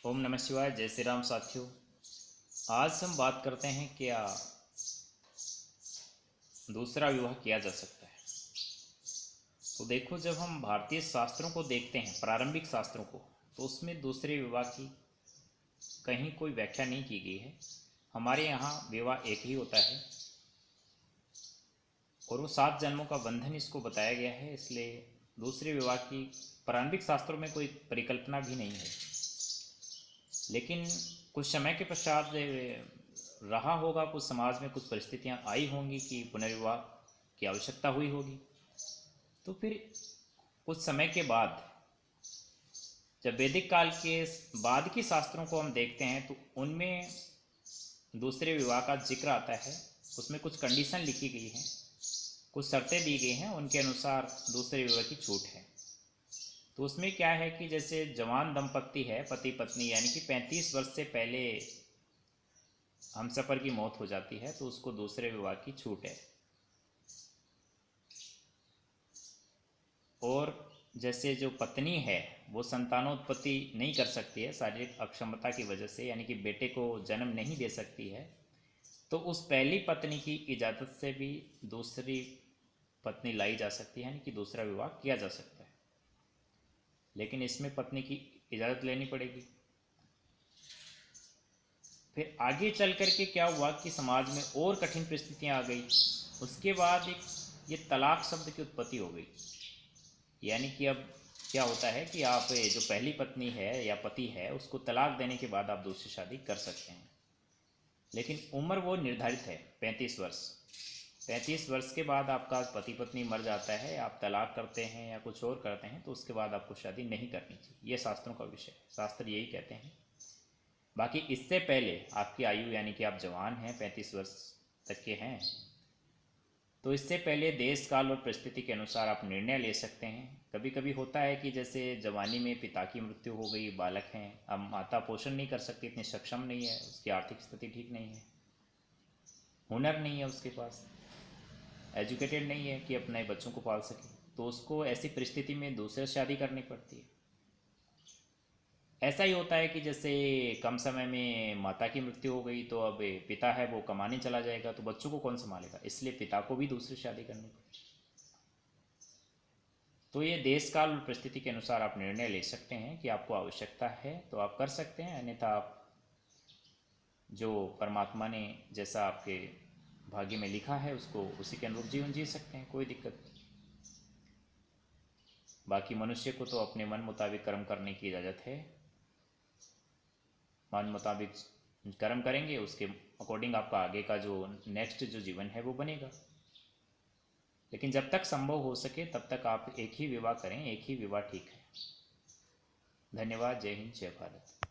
ओम नमः शिवाय। जय श्री राम साथियों। आज हम बात करते हैं क्या दूसरा विवाह किया जा सकता है। तो देखो, जब हम भारतीय शास्त्रों को देखते हैं, प्रारंभिक शास्त्रों को, तो उसमें दूसरे विवाह की कहीं कोई व्याख्या नहीं की गई है। हमारे यहाँ विवाह एक ही होता है और वो 7 जन्मों का बंधन इसको बताया गया है। इसलिए दूसरे विवाह की प्रारंभिक शास्त्रों में कोई परिकल्पना भी नहीं है। लेकिन कुछ समय के पश्चात रहा होगा, कुछ समाज में कुछ परिस्थितियां आई होंगी कि पुनर्विवाह की आवश्यकता हुई होगी। तो फिर कुछ समय के बाद जब वैदिक काल के बाद की शास्त्रों को हम देखते हैं तो उनमें दूसरे विवाह का जिक्र आता है। उसमें कुछ कंडीशन लिखी गई हैं, कुछ शर्तें दी गई हैं, उनके अनुसार दूसरे विवाह की छूट है। तो उसमें क्या है कि जैसे जवान दंपत्ति है, पति पत्नी, यानी कि 35 वर्ष से पहले हमसफर की मौत हो जाती है तो उसको दूसरे विवाह की छूट है। और जैसे जो पत्नी है वो संतानोत्पत्ति नहीं कर सकती है शारीरिक अक्षमता की वजह से, यानी कि बेटे को जन्म नहीं दे सकती है, तो उस पहली पत्नी की इजाज़त से भी दूसरी पत्नी लाई जा सकती है, यानी कि दूसरा विवाह किया जा सकता है। लेकिन इसमें पत्नी की इजाज़त लेनी पड़ेगी। फिर आगे चल कर के क्या हुआ कि समाज में और कठिन परिस्थितियां आ गई। उसके बाद एक ये तलाक शब्द की उत्पत्ति हो गई। यानी कि अब क्या होता है कि आप जो पहली पत्नी है या पति है उसको तलाक देने के बाद आप दूसरी शादी कर सकते हैं। लेकिन उम्र वो निर्धारित है 35 वर्ष। 35 वर्ष के बाद आपका पति पत्नी मर जाता है, आप तलाक करते हैं या कुछ और करते हैं, तो उसके बाद आपको शादी नहीं करनी चाहिए। ये शास्त्रों का विषय है, शास्त्र यही कहते हैं। बाकी इससे पहले आपकी आयु, यानी कि आप जवान हैं, 35 वर्ष तक के हैं, तो इससे पहले देश काल और परिस्थिति के अनुसार आप निर्णय ले सकते हैं। कभी कभी होता है कि जैसे जवानी में पिता की मृत्यु हो गई, बालक हैं, अब माता पोषण नहीं कर सकती, इतनी सक्षम नहीं है, उसकी आर्थिक स्थिति ठीक नहीं है, हुनर नहीं है उसके पास, एजुकेटेड नहीं है कि अपने बच्चों को पाल सके, तो उसको ऐसी परिस्थिति में दूसरे शादी करनी पड़ती है। ऐसा ही होता है कि जैसे कम समय में माता की मृत्यु हो गई तो अब पिता है वो कमाने चला जाएगा, तो बच्चों को कौन संभालेगा, इसलिए पिता को भी दूसरी शादी करनी पड़ी। तो ये देश काल और परिस्थिति के अनुसार आप निर्णय ले सकते हैं कि आपको आवश्यकता है तो आप कर सकते हैं, अन्यथा आप जो परमात्मा ने जैसा आपके भाग्य में लिखा है उसको उसी के अनुरूप जीवन जी सकते हैं, कोई दिक्कत नहीं। बाकी मनुष्य को तो अपने मन मुताबिक कर्म करने की इजाज़त है। मन मुताबिक कर्म करेंगे, उसके अकॉर्डिंग आपका आगे का जो नेक्स्ट जो जीवन है वो बनेगा। लेकिन जब तक संभव हो सके तब तक आप एक ही विवाह करें, एक ही विवाह ठीक है। धन्यवाद। जय हिंद, जय भारत।